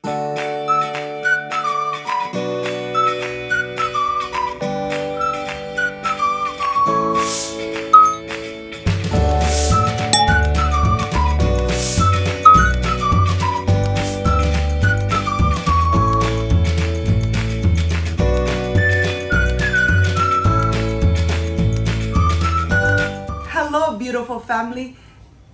Hello, beautiful family.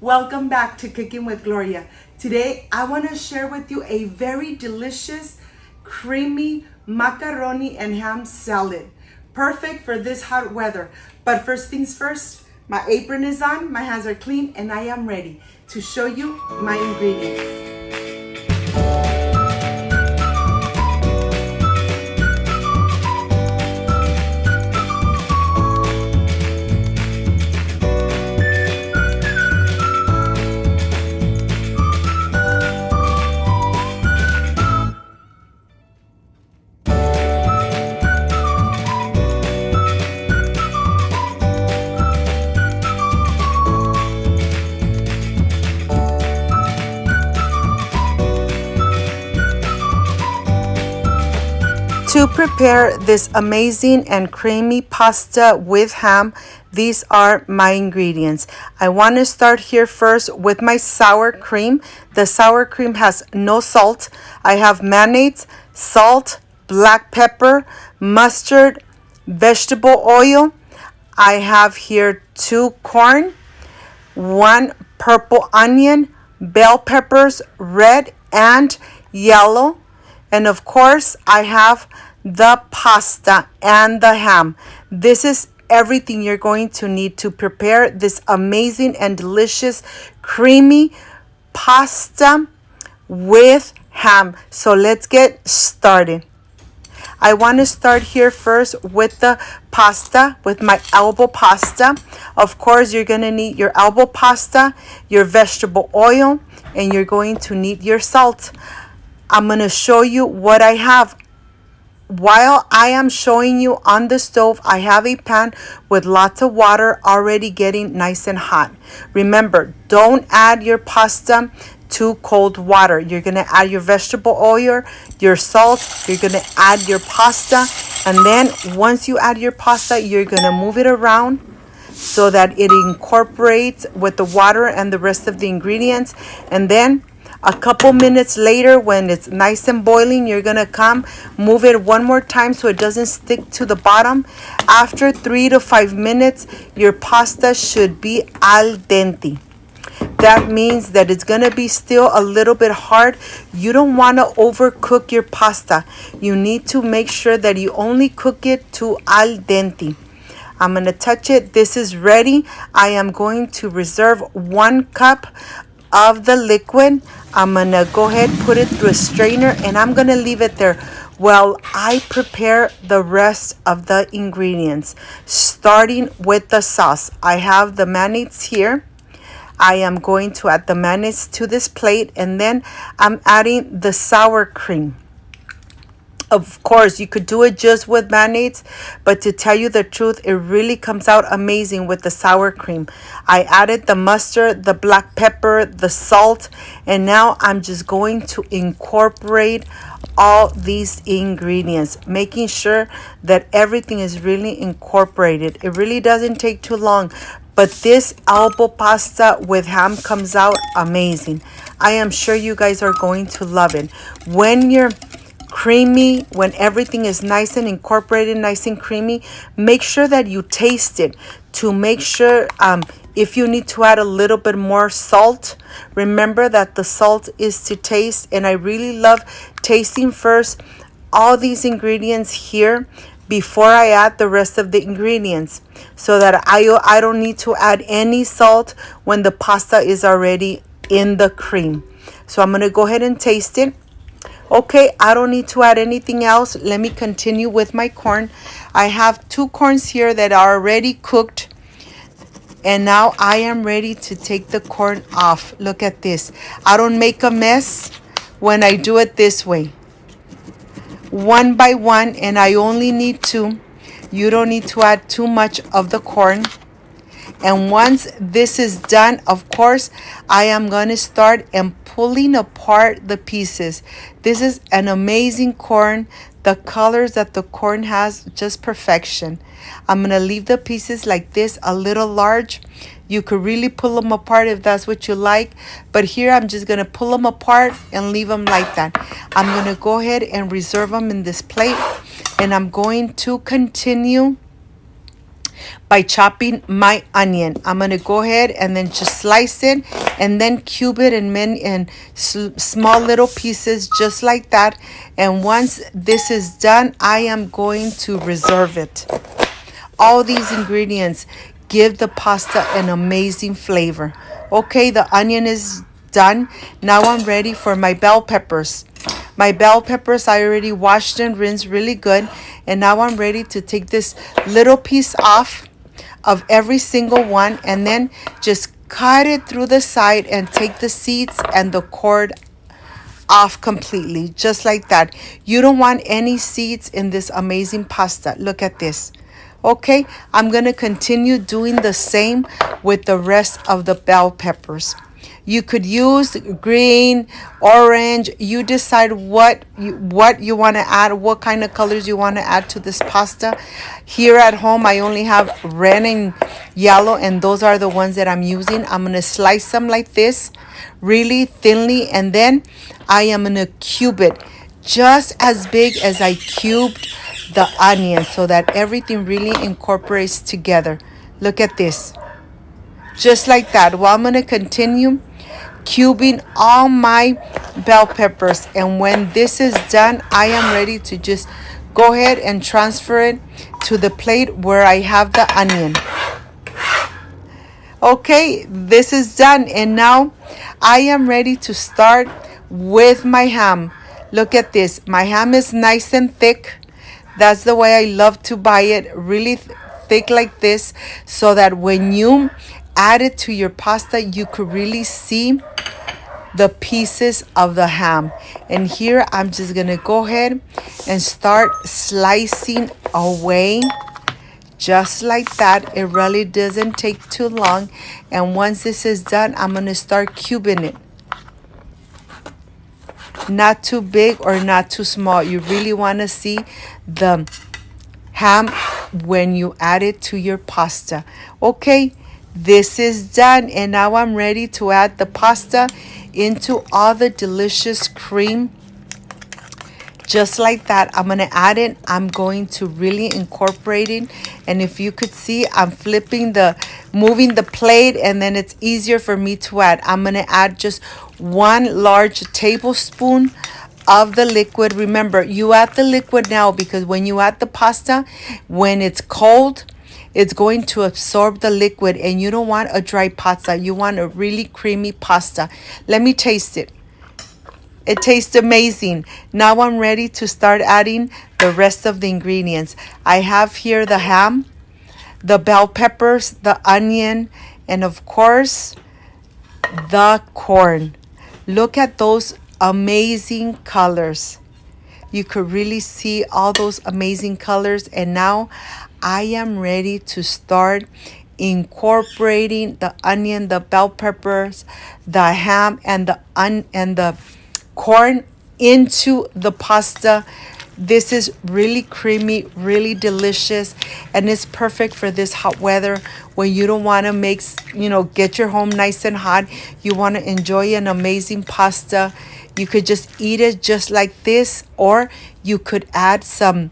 Welcome back to Cooking with Gloria. Today, I want to share with you a very delicious, creamy macaroni and ham salad. Perfect for this hot weather. But first things first, my apron is on, my hands are clean, and I am ready to show you my ingredients. To prepare this amazing and creamy pasta with ham, these are my ingredients. I want to start here first with my sour cream. The sour cream has no salt. I have mayonnaise, salt, black pepper, mustard, vegetable oil. I have here 2 corn, 1 purple onion, bell peppers, red and yellow. And of course, I have the pasta and the ham. This is everything you're going to need to prepare this amazing and delicious creamy pasta with ham. So let's get started. I want to start here first with the pasta, with my elbow pasta. Of course, you're going to need your elbow pasta, your vegetable oil, and you're going to need your salt. I'm going to show you what I have. While I am showing you on the stove, I have a pan with lots of water already getting nice and hot. Remember, don't add your pasta to cold water. You're going to add your vegetable oil, your salt, you're going to add your pasta, and then once you add your pasta, you're going to move it around so that it incorporates with the water and the rest of the ingredients. And then a couple minutes later, when it's nice and boiling, you're gonna come move it one more time so it doesn't stick to the bottom. After 3 to 5 minutes, your pasta should be al dente. That means that it's gonna be still a little bit hard. You don't wanna overcook your pasta. You need to make sure that you only cook it to al dente. I'm gonna touch it. This is ready. I am going to reserve 1 cup of the liquid. I'm gonna go ahead, put it through a strainer, and I'm gonna leave it there while I prepare the rest of the ingredients, starting with the sauce. I have the mayonnaise here. I am going to add the mayonnaise to this plate, and then I'm adding the sour cream. Of course, you could do it just with mayonnaise, but to tell you the truth, it really comes out amazing with the sour cream. I added the mustard, the black pepper, the salt, and now I'm just going to incorporate all these ingredients, making sure that everything is really incorporated. It really doesn't take too long, but this elbow pasta with ham comes out amazing. I am sure you guys are going to love it. When you're creamy, when everything is nice and incorporated, nice and creamy, make sure that you taste it to make sure if you need to add a little bit more salt. Remember that the salt is to taste, and I really love tasting first all these ingredients here before I add the rest of the ingredients, so that I don't need to add any salt when the pasta is already in the cream. So I'm going to go ahead and taste it. Okay, I don't need to add anything else. Let me continue with my corn. I have 2 corns here that are already cooked. And now I am ready to take the corn off. Look at this. I don't make a mess when I do it this way. One by one, and I only need 2. You don't need to add too much of the corn. And once this is done, of course, I am going to start and pulling apart the pieces. This is an amazing corn. The colors that the corn has, just perfection. I'm going to leave the pieces like this, a little large. You could really pull them apart if that's what you like. But here I'm just going to pull them apart and leave them like that. I'm going to go ahead and reserve them in this plate. And I'm going to continue by chopping my onion. I'm going to go ahead and then just slice it and then cube it in small little pieces just like that. And once this is done, I am going to reserve it. All these ingredients give the pasta an amazing flavor. Okay, the onion is done. Now I'm ready for my bell peppers. My bell peppers, I already washed and rinsed really good. And now I'm ready to take this little piece off of every single one and then just cut it through the side and take the seeds and the cord off completely, just like that. You don't want any seeds in this amazing pasta. Look at this. Okay, I'm going to continue doing the same with the rest of the bell peppers. You could use green, orange. You decide what you want to add, what kind of colors you want to add to this pasta. Here at home, I only have red and yellow, and those are the ones that I'm using. I'm going to slice them like this, really thinly, and then I am going to cube it just as big as I cubed the onion so that everything really incorporates together. Look at this. Just like that. Well, I'm going to continue cubing all my bell peppers, and when this is done, I am ready to just go ahead and transfer it to the plate where I have the onion. Okay, this is done, and now I am ready to start with my ham. Look at this. My ham is nice and thick. That's the way I love to buy it, really thick like this, so that when you add it to your pasta, you could really see the pieces of the ham. And here I'm just gonna go ahead and start slicing away just like that. It really doesn't take too long. And once this is done, I'm gonna start cubing it. Not too big or not too small. You really want to see the ham when you add it to your pasta. Okay, this is done, and now I'm ready to add the pasta into all the delicious cream. Just like that, I'm going to add it. I'm going to really incorporate it. And if you could see, I'm moving the plate, and then it's easier for me to add. I'm going to add just 1 large tablespoon of the liquid. Remember, you add the liquid now because when you add the pasta, when it's cold, it's going to absorb the liquid, and you don't want a dry pasta. You want a really creamy pasta. Let me taste it. It tastes amazing. Now I'm ready to start adding the rest of the ingredients. I have here the ham, the bell peppers, the onion, and of course, the corn. Look at those amazing colors. You could really see all those amazing colors. And now I am ready to start incorporating the onion, the bell peppers, the ham, and the corn into the pasta. This is really creamy, really delicious, and it's perfect for this hot weather when you don't want to get your home nice and hot. You want to enjoy an amazing pasta. You could just eat it just like this, or you could add some,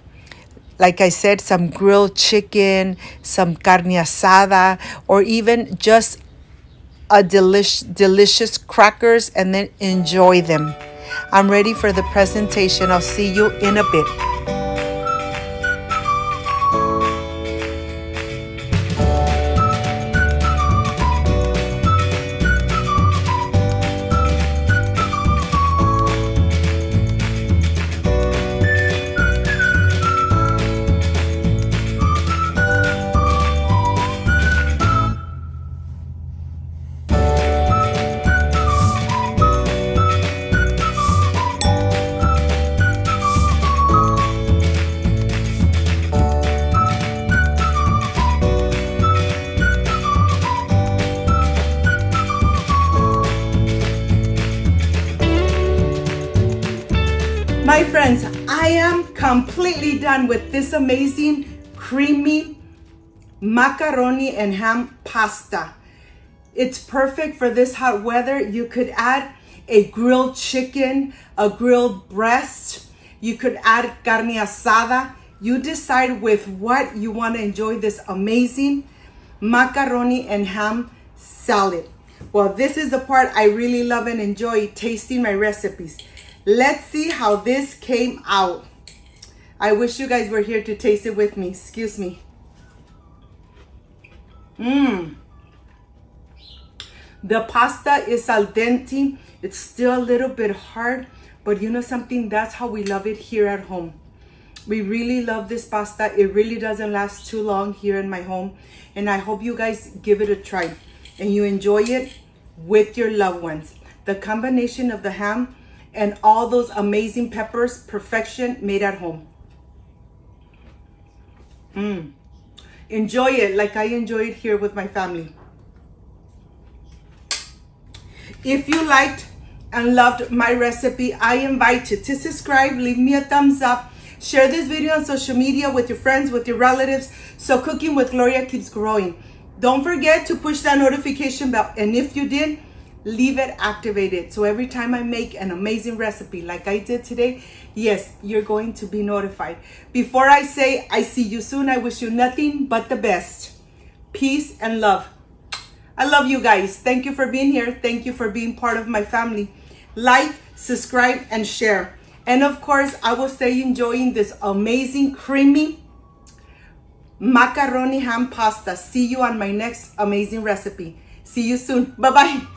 like I said, some grilled chicken, some carne asada, or even just a delicious crackers, and then enjoy them. I'm ready for the presentation. I'll see you in a bit. My friends, I am completely done with this amazing creamy macaroni and ham pasta. It's perfect for this hot weather. You could add a grilled chicken, a grilled breast. You could add carne asada. You decide with what you want to enjoy this amazing macaroni and ham salad. Well, this is the part I really love and enjoy, tasting my recipes. Let's see how this came out. I wish you guys were here to taste it with me. Excuse me. The pasta is al dente. It's still a little bit hard, but you know something? That's how we love it here at home. We really love this pasta. It really doesn't last too long here in my home. And I hope you guys give it a try and you enjoy it with your loved ones. The combination of the ham and all those amazing peppers, perfection, made at home. Enjoy it like I enjoy it here with my family. If you liked and loved my recipe, I invite you to subscribe, leave me a thumbs up, share this video on social media with your friends, with your relatives, so Cooking with Gloria keeps growing. Don't forget to push that notification bell, and if you did, leave it activated. So every time I make an amazing recipe like I did today, yes, you're going to be notified. Before I say I see you soon, I wish you nothing but the best. Peace and love. I love you guys. Thank you for being here. Thank you for being part of my family. Like, subscribe, and share. And of course, I will stay enjoying this amazing creamy macaroni ham pasta. See you on my next amazing recipe. See you soon. Bye-bye.